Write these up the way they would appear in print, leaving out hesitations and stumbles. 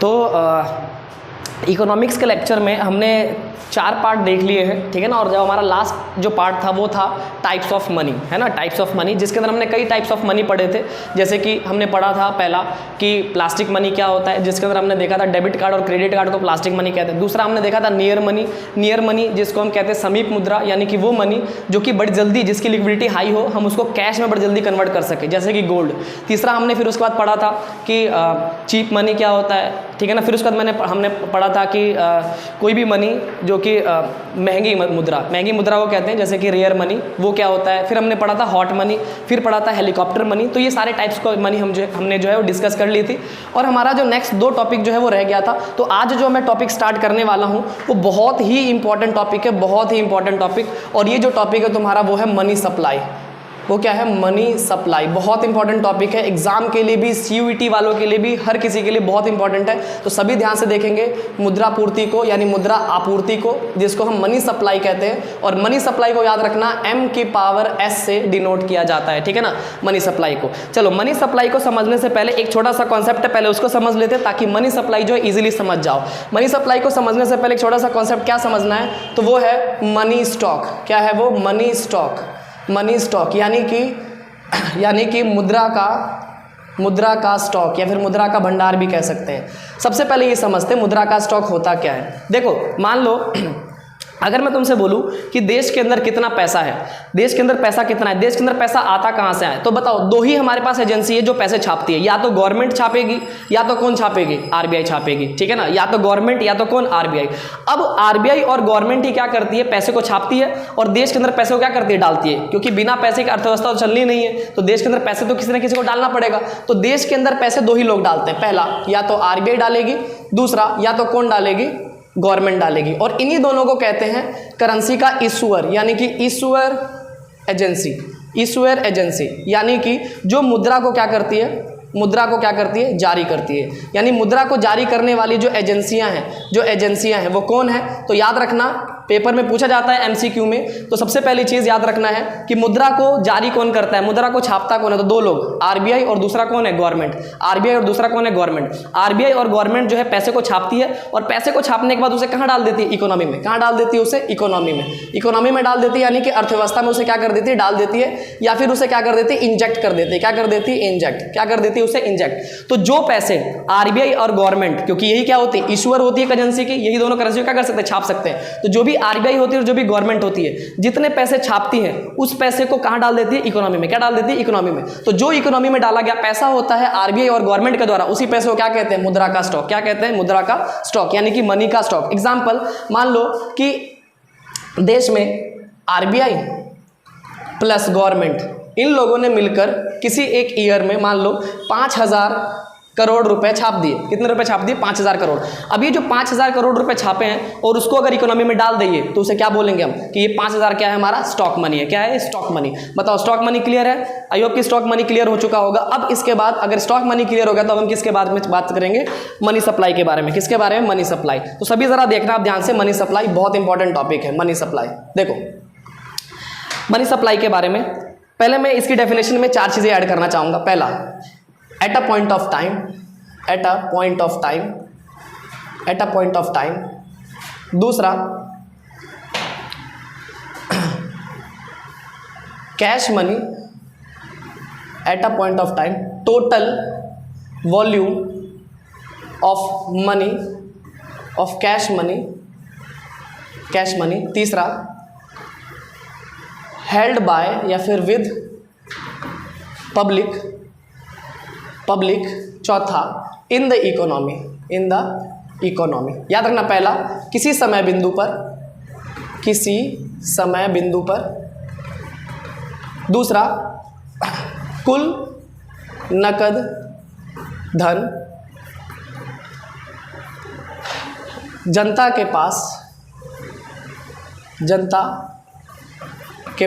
तो इकोनॉमिक्स के लेक्चर में हमने 4 पार्ट देख लिए हैं, ठीक है ना। और जब हमारा लास्ट जो पार्ट था वो था टाइप्स ऑफ मनी, है ना, टाइप्स ऑफ मनी, जिसके अंदर हमने कई टाइप्स ऑफ मनी पढ़े थे। जैसे कि हमने पढ़ा था पहला कि प्लास्टिक मनी क्या होता है, जिसके अंदर हमने देखा था डेबिट कार्ड और क्रेडिट कार्ड को प्लास्टिक मनी कहते हैं। दूसरा हमने देखा था नियर मनी जिसको हम कहते हैं समीप मुद्रा, यानी कि वो मनी जो कि बड़ी जल्दी, जिसकी लिक्विडिटी हाई हो, हम उसको कैश में बड़ी जल्दी कन्वर्ट कर सके, जैसे कि गोल्ड। तीसरा हमने फिर उसके बाद पढ़ा था कि चीप मनी क्या होता है, ठीक है ना। फिर उसके बाद हमने पढ़ा था कि कोई भी मनी जो कि महंगी मुद्रा को कहते हैं, जैसे कि रेयर मनी, वो क्या होता है। फिर हमने पढ़ा था हॉट मनी, फिर पढ़ा था हेलीकॉप्टर मनी। तो ये सारे टाइप्स को मनी हमने जो है वो डिस्कस कर ली थी। और हमारा जो नेक्स्ट 2 टॉपिक जो है वो रह गया था। तो आज जो मैं टॉपिक स्टार्ट करने वाला हूँ वो बहुत ही इंपॉर्टेंट टॉपिक है, बहुत ही इंपॉर्टेंट टॉपिक। और ये जो टॉपिक है तुम्हारा वो है मनी सप्लाई। वो क्या है? Money supply. बहुत इंपॉर्टेंट टॉपिक है, एग्जाम के लिए भी, CUET वालों के लिए भी, हर किसी के लिए बहुत इंपॉर्टेंट है। तो सभी ध्यान से देखेंगे मुद्रा पूर्ति को, यानी मुद्रा आपूर्ति को, जिसको हम मनी सप्लाई कहते हैं। और मनी सप्लाई को याद रखना M की पावर S से डिनोट किया जाता है, ठीक है ना, मनी सप्लाई को। चलो, मनी सप्लाई को समझने से पहले एक छोटा सा कॉन्सेप्ट है, पहले उसको समझ लेते हैं ताकि मनी सप्लाई जो है इजीली समझ जाओ। मनी सप्लाई को समझने से पहले एक छोटा सा कॉन्सेप्ट क्या समझना है, तो वो है मनी स्टॉक। क्या है वो? Money stock. मनी स्टॉक यानी कि मुद्रा का स्टॉक, या फिर मुद्रा का भंडार भी कह सकते हैं। सबसे पहले ये समझते हैं मुद्रा का स्टॉक होता क्या है। देखो, मान लो अगर मैं तुमसे बोलूं कि देश के अंदर कितना पैसा है, देश के अंदर पैसा कितना है, देश के अंदर पैसा आता कहां से है, तो बताओ। 2 ही हमारे पास एजेंसी है जो पैसे छापती है, या तो गवर्नमेंट छापेगी या तो कौन छापेगी? RBI छापेगी, ठीक है ना। या तो गवर्नमेंट या तो कौन? RBI। अब RBI और गवर्नमेंट ही क्या करती है? पैसे को छापती है और देश के अंदर पैसे को क्या करती है? डालती है, क्योंकि बिना पैसे की अर्थव्यवस्था तो चलनी नहीं है। तो देश के अंदर पैसे तो किसी न किसी को डालना पड़ेगा। तो देश के अंदर पैसे 2 ही लोग डालते हैं, पहला या तो RBI डालेगी, दूसरा या तो कौन डालेगी? गवर्नमेंट डालेगी। और इन्हीं दोनों को कहते हैं करेंसी का इशूअर, यानी कि इशूअर एजेंसी, यानी कि जो मुद्रा को क्या करती है? जारी करती है। यानी मुद्रा को जारी करने वाली जो एजेंसियां हैं वो कौन है? तो याद रखना, पेपर में पूछा जाता है MCQ में। तो सबसे पहली चीज याद रखना है कि मुद्रा को जारी कौन करता है, मुद्रा को छापता कौन है? तो 2 लोग, RBI और दूसरा कौन है? गवर्नमेंट। RBI और दूसरा कौन है? गवर्नमेंट। RBI और गवर्नमेंट जो है पैसे को छापती है, और पैसे को छापने के बाद उसे कहाँ डाल देती है? इकोनॉमी में। कहाँ डाल देती है उसे? इकोनॉमी में डाल देती है, यानी कि अर्थव्यवस्था में उसे क्या कर देती है? डाल देती है, या फिर उसे क्या कर देती है? इंजेक्ट कर देती है। क्या कर देती है? उसे इंजेक्ट। तो जो पैसे RBI और गवर्नमेंट, क्योंकि यही क्या होती है? इशूअर होती है करेंसी की, यही दोनों करेंसी को क्या कर सकते हैं? छाप सकते हैं। तो जो भी RBI होती है और जो भी गवर्नमेंट होती है, जितने पैसे छापती है उस पैसे को कहां डाल देती है? इकोनॉमी में। क्या डाल देती है? इकोनॉमी में। तो जो इकोनॉमी में डाला गया पैसा होता है RBI और गवर्नमेंट के द्वारा, उसी पैसे को क्या कहते हैं? मुद्रा का स्टॉक। क्या कहते हैं? मुद्रा का स्टॉक, यानी कि मनी का स्टॉक। एग्जाम्पल, मान लो कि देश में RBI प्लस गवर्नमेंट, इन लोगों ने मिलकर किसी एक ईयर में मान लो 5,000 करोड़ रुपए छाप दिए। कितने रुपए छाप दिए? 5,000 करोड़। अब ये जो 5,000 करोड़ रुपए छापे हैं और उसको अगर इकोनॉमी में डाल देंगे तो उसे क्या बोलेंगे हम? कि ये 5,000 क्या है? हमारा स्टॉक मनी है। क्या है? Stock money. बताओ, स्टॉक मनी क्लियर है? आई होप कि स्टॉक मनी क्लियर हो चुका होगा। अब इसके बाद अगर स्टॉक मनी क्लियर हो गया तो हम किसके बारे में बात करेंगे? मनी सप्लाई के बारे में। किसके बारे में? Money supply. तो सभी जरा देखना आप ध्यान से, मनी सप्लाई बहुत इंपॉर्टेंट टॉपिक है। मनी सप्लाई, देखो मनी सप्लाई के बारे में पहले मैं इसकी डेफिनेशन में 4 चीजें ऐड करना चाहूंगा। पहला, at a point of time. दूसरा, cash money at a point of time, total volume of money, of cash money. तीसरा, हेल्ड बाय या फिर विद पब्लिक। चौथा, इन द इकोनॉमी। याद रखना, पहला किसी समय बिंदु पर। दूसरा, कुल नकद धन जनता के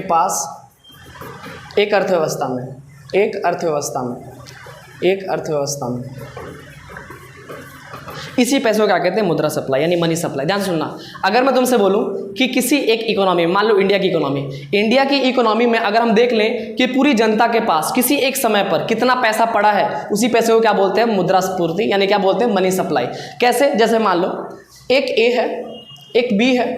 पास एक अर्थव्यवस्था में। इसी पैसों को क्या कहते हैं? मुद्रा सप्लाई, यानी मनी सप्लाई। ध्यान सुनना, अगर मैं तुमसे बोलूं कि किसी एक इकोनॉमी में, मान लो इंडिया की इकोनॉमी में अगर हम देख लें कि पूरी जनता के पास किसी एक समय पर कितना पैसा पड़ा है, उसी पैसे को क्या बोलते हैं? मुद्रास्फूर्ति, यानी क्या बोलते हैं? Money supply. कैसे? जैसे मान लो एक ए है, एक बी है,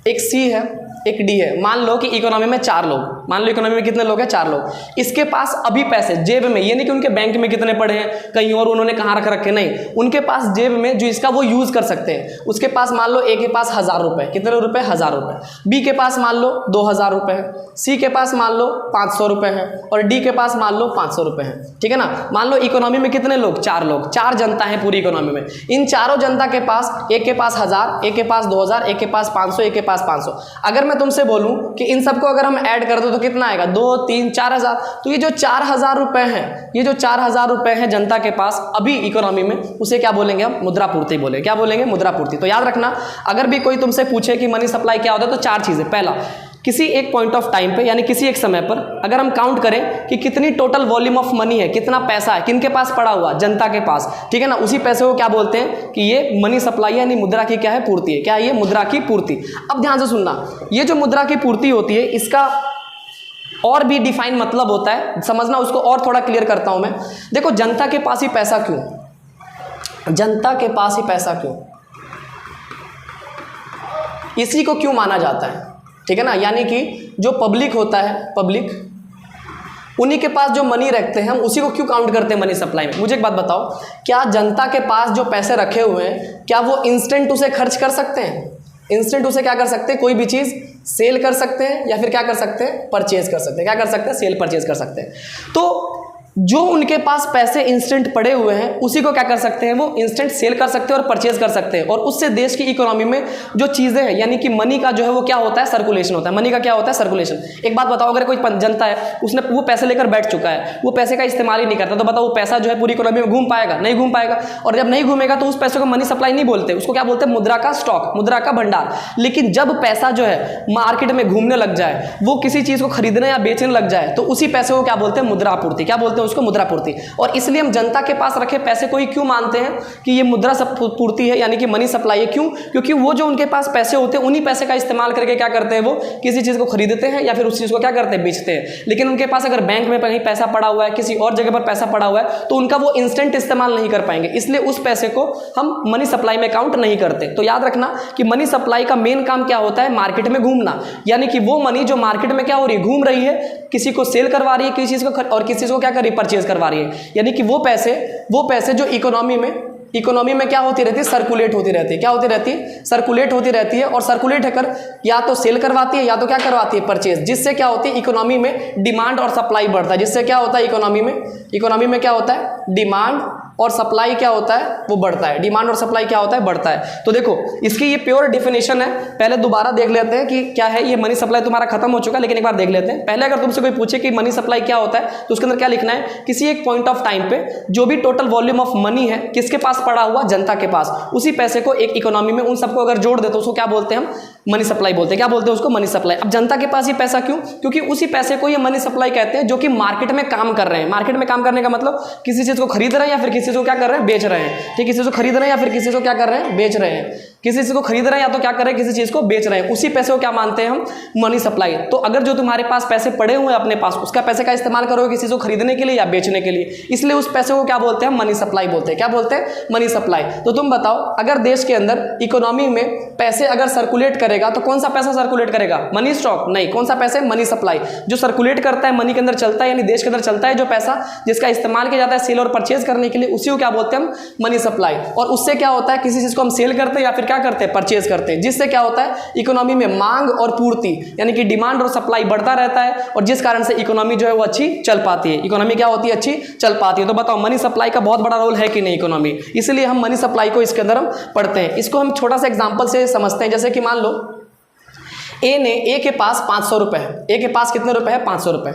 एक सी है, एक डी है। मान लो कि इकोनॉमी में 4 लोग, मान लो इकोनॉमी में कितने लोग हैं? 4 लोग। इसके पास अभी पैसे जेब में, ये नहीं कि उनके बैंक में कितने पड़े हैं, कहीं और उन्होंने कहाँ रख रखे, नहीं, उनके पास जेब में जो इसका वो यूज कर सकते हैं। उसके पास मान लो ए के पास 1000 रुपए, कितने रुपए? 1000 रुपए। बी के पास मान लो 2000 रुपए है, सी के पास मान लो 500 रुपए है, और डी के पास मान लो 500 रुपए है। ठीक है ना? मान लो इकोनॉमी में कितने लोग? 4 लोग, 4 जनता है पूरी इकोनॉमी में। इन चारों जनता के पास, एक के पास 1000, एक के पास 2000, एक के पास 500, एक के पास 500। अगर मैं तुमसे बोलूं कि इन सबको अगर हम ऐड कर दो तो कितना आएगा? 2, 3, 4000। तो ये जो 4000 रुपए हैं, ये जो 4000 रुपए हैं जनता के पास अभी इकोनॉमी में, उसे क्या बोलेंगे हम? मुद्रापूर्ति बोलेंगे। क्या बोलेंगे? मुद्रापूर्ति। तो याद रखना, अगर भी कोई तुमसे पूछे कि मनी सप्लाई क्या होता है, तो 4 चीजें। पहला, किसी एक पॉइंट ऑफ टाइम पे, यानी किसी एक समय पर अगर हम काउंट करें कि कितनी टोटल वॉल्यूम ऑफ मनी है, कितना पैसा है, किनके पास पड़ा हुआ? जनता के पास। ठीक है ना? उसी पैसे को क्या बोलते हैं? कि ये मनी सप्लाई यानी मुद्रा की क्या है? पूर्ति है। क्या है ये? मुद्रा की पूर्ति। अब ध्यान से सुनना, ये जो मुद्रा की पूर्ति होती है, इसका और भी डिफाइन मतलब होता है, समझना, उसको और थोड़ा क्लियर करता हूं मैं। देखो, जनता के पास ही पैसा क्यों? जनता के पास ही पैसा क्यों? इसी को क्यों माना जाता है? ठीक है ना? यानी कि जो पब्लिक होता है, पब्लिक, उन्हीं के पास जो मनी रखते हैं, हम उसी को क्यों काउंट करते हैं मनी सप्लाई में? मुझे एक बात बताओ, क्या जनता के पास जो पैसे रखे हुए हैं, क्या वो इंस्टेंट उसे खर्च कर सकते हैं? इंस्टेंट उसे क्या कर सकते हैं? कोई भी चीज़ सेल कर सकते हैं, या फिर क्या कर सकते हैं? परचेज कर सकते हैं। क्या कर सकते हैं? सेल परचेज कर सकते हैं। तो जो उनके पास पैसे इंस्टेंट पड़े हुए हैं, उसी को क्या कर सकते हैं? वो इंस्टेंट सेल कर सकते हैं और परचेज कर सकते हैं, और उससे देश की इकोनॉमी में जो चीज़ें हैं, यानी कि मनी का जो है वो क्या होता है? सर्कुलेशन होता है। मनी का क्या होता है? सर्कुलेशन। एक बात बताओ, अगर कोई जनता है, उसने वो पैसे लेकर बैठ चुका है, वो पैसे का इस्तेमाल ही नहीं करता, तो बताओ वो पैसा जो है पूरी इकोनॉमी में घूम पाएगा? नहीं घूम पाएगा। और जब नहीं घूमेगा तो उस पैसे को मनी सप्लाई नहीं बोलते, उसको क्या बोलते हैं? मुद्रा का स्टॉक, मुद्रा का भंडार। लेकिन जब पैसा जो है मार्केट में घूमने लग जाए, वो किसी चीज़ को खरीदने या बेचने लग जाए, तो उसी पैसे को क्या बोलते हैं? मुद्रा आपूर्ति। क्या बोलते हैं उसको? मुद्रापूर्ति। और इसलिए हम जनता के पास रखे पैसे को ही क्यों मानते हैं कि ये मुद्रा पूर्ति है, यानी कि मनी सप्लाई है? क्यों? क्योंकि वो जो उनके पास पैसे होते हैं, उन्हीं पैसे का इस्तेमाल करके क्या करते हैं? वो किसी चीज़ को खरीदते हैं या फिर उस चीज़ को क्या करते हैं? बेचते हैं। लेकिन उनके पास अगर बैंक में कहीं पैसा पड़ा हुआ है, किसी और जगह पर पैसा पड़ा हुआ है, तो उनका वो इंस्टेंट इस्तेमाल नहीं कर पाएंगे, इसलिए उस पैसे को हम मनी सप्लाई में काउंट नहीं करते। तो याद रखना कि मनी सप्लाई का मेन काम क्या होता है? मार्केट में घूमना, यानी कि वो मनी जो मार्केट में क्या हो रही है? घूम रही है, किसी को सेल करवा रही है, किसी चीज़ को, और किसी चीज़ को क्या कर रही है? परचेज करवा रही है। यानी कि वो पैसे जो इकोनॉमी में क्या होती रहती है? सर्कुलेट होती रहती है। क्या होती रहती है? सर्कुलेट होती रहती है। और सर्कुलेट होकर या तो सेल करवाती है, या तो क्या करवाती है? परचेज। जिससे क्या होती है? इकोनॉमी में डिमांड और सप्लाई बढ़ता है। जिससे क्या होता है? इकोनॉमी में क्या होता है? डिमांड और सप्लाई क्या होता है? वो बढ़ता है। डिमांड और सप्लाई क्या होता है? बढ़ता है। तो देखो, इसकी ये प्योर डेफिनेशन है। पहले दोबारा देख लेते हैं कि क्या है ये मनी सप्लाई। तुम्हारा खत्म हो चुका है, लेकिन एक बार देख लेते हैं। पहले अगर तुमसे कोई पूछे कि मनी सप्लाई क्या होता है, तो उसके अंदर क्या लिखना है? किसी एक पॉइंट ऑफ टाइम पे जो भी टोटल वॉल्यूम ऑफ मनी है, किसके पास पड़ा हुआ? जनता के पास। उसी पैसे को एक इकोनॉमी में उन सबको अगर जोड़ दे तो उसको क्या बोलते हैं? हम मनी सप्लाई बोलते हैं। क्या बोलते हैं उसको? Money supply. अब जनता के पास ये पैसा क्यों? क्योंकि उसी पैसे को ये मनी सप्लाई कहते हैं, जो कि मार्केट में काम कर रहे हैं। मार्केट में काम करने का मतलब किसी चीज को खरीद रहे हैं या फिर किसी चीज को क्या कर रहे हैं? बेच रहे हैं। ठीक, किसी चीज को खरीद रहे हैं या फिर किसी चीज को क्या कर रहे हैं? बेच रहे हैं। किसी चीज को खरीद रहे हैं या तो क्या कर रहे हैं? किसी चीज को बेच रहे हैं। उसी पैसे को क्या मानते हैं हम? Money supply. तो अगर जो तुम्हारे पास पैसे पड़े हुए हैं अपने पास, उसका पैसे का इस्तेमाल करोगे किसी को खरीदने के लिए या बेचने के लिए, इसलिए उस पैसे को क्या बोलते हैं? मनी सप्लाई बोलते हैं। क्या बोलते हैं? Money supply. तो तुम बताओ, अगर देश के अंदर इकोनॉमी में पैसे अगर सर्कुलेट करेगा तो कौन सा पैसा सर्कुलेट करेगा? Money stock? नहीं। कौन सा पैसा? Money supply. जो सर्कुलेट करता है, मनी के अंदर चलता है, यानी देश के अंदर चलता है जो पैसा, जिसका इस्तेमाल किया जाता है सेल और परचेज करने के लिए, उसी को क्या बोलते हैं हम? Money supply. और उससे क्या होता है? किसी चीज को हम सेल करते हैं या फिर क्या करते हैं? परचेज करते हैं। जिससे क्या होता है? इकोनॉमी में मांग और पूर्ति, यानी कि डिमांड और सप्लाई बढ़ता रहता है, और जिस कारण से इकोनॉमी जो है वो अच्छी चल पाती है। इकोनॉमी क्या होती है? अच्छी चल पाती है। तो बताओ, मनी सप्लाई का बहुत बड़ा रोल है कि नहीं इकोनॉमी? इसलिए हम मनी सप्लाई को इसके अंदर हम पढ़ते हैं। इसको हम छोटा सा एग्जांपल से समझते हैं। जैसे कि मान लो ए के पास 500 रुपए है। ए के पास कितने रुपए है? 500 रुपए।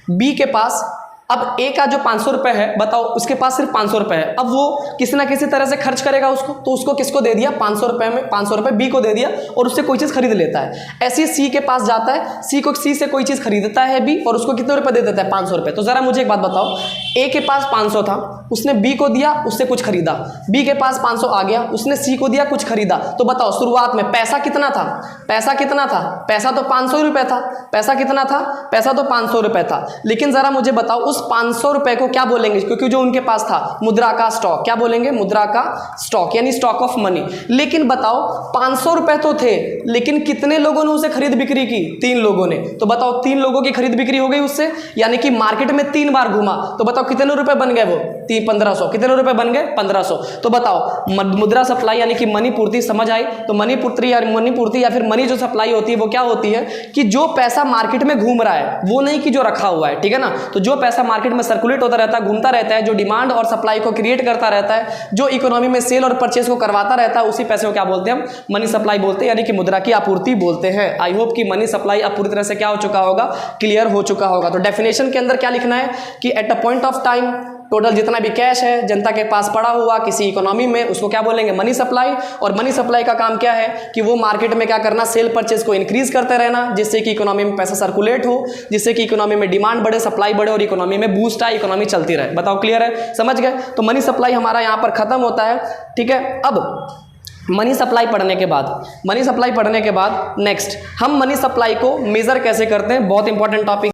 बी के पास, अब ए का जो 500 रुपए है, बताओ उसके पास सिर्फ 500 रुपए है। अब वो किसी ना किसी तरह से खर्च करेगा उसको, तो उसको किसको दे दिया? 500 रुपए में 500 रुपए बी को दे दिया, और उससे कोई चीज खरीद लेता है। ऐसे सी के पास जाता है, सी से कोई चीज खरीदता है बी, और उसको कितने रुपए दे देता है? 500 रुपए। तो जरा मुझे एक बात बताओ, ए के पास 500 था, उसने बी को दिया, उससे कुछ खरीदा, बी के पास 500 आ गया, उसने सी को दिया, कुछ खरीदा। तो बताओ शुरुआत में पैसा कितना था? पैसा कितना था? पैसा तो 500 रुपए था। पैसा कितना था? पैसा तो 500 रुपए था। लेकिन जरा मुझे बताओ उस 500 रुपए को क्या बोलेंगे? क्योंकि जो उनके पास था मुद्रा का स्टॉक, क्या बोलेंगे? मुद्रा का स्टॉक, यानी स्टॉक ऑफ मनी। लेकिन बताओ 500 रुपए तो थे, लेकिन कितने लोगों ने उसे खरीद बिक्री की? 3 लोगों ने। तो बताओ 3 लोगों की खरीद बिक्री हो गई उससे, यानी कि मार्केट में 3 बार घूमा। तो बताओ कितने रुपए बन गए? वो 1500। कितने रुपए बन गए? 1500। तो बताओ मुद्रा सप्लाई यानी कि मनी पूर्ति समझ आई? तो मनी पूर्ति या फिर मनी जो सप्लाई होती है वो क्या होती है कि जो पैसा मार्केट में घूम रहा है, वो नहीं कि जो रखा हुआ है, ठीक है ना। तो जो पैसा मार्केट में सर्कुलेट होता रहता है, घूमता रहता है, जो डिमांड और सप्लाई को क्रिएट करता रहता है, जो इकोनॉमी में सेल और परचेज को करवाता रहता है, उसी पैसे को क्या बोलते हैं? हम मनी सप्लाई बोलते हैं, यानी कि मुद्रा की आपूर्ति बोलते हैं। आई होप कि मनी सप्लाई अब पूरी तरह से क्या हो चुका होगा? क्लियर हो चुका होगा। तो डेफिनेशन के अंदर क्या लिखना है कि eight a point of time total जितना भी कैश है जनता के पास पड़ा हुआ किसी इकोनॉमी में, उसको क्या बोलेंगे? Money supply. और मनी सप्लाई का काम क्या है कि वो मार्केट में क्या करना? सेल परचेज को इंक्रीज करते रहना, जिससे कि इकोनॉमी में पैसा सर्कुलेट हो, जिससे कि इकोनॉमी में डिमांड बढ़े, सप्लाई बढ़े और इकोनॉमी में बूस्ट आए, इकोनॉमी चलती रहे। बताओ क्लियर है? समझ गए? तो मनी सप्लाई हमारा यहाँ पर खत्म होता है, ठीक है। अब मनी सप्लाई पढ़ने के बाद नेक्स्ट हम मनी सप्लाई को मेजर कैसे करते हैं, बहुत इंपॉर्टेंट टॉपिक।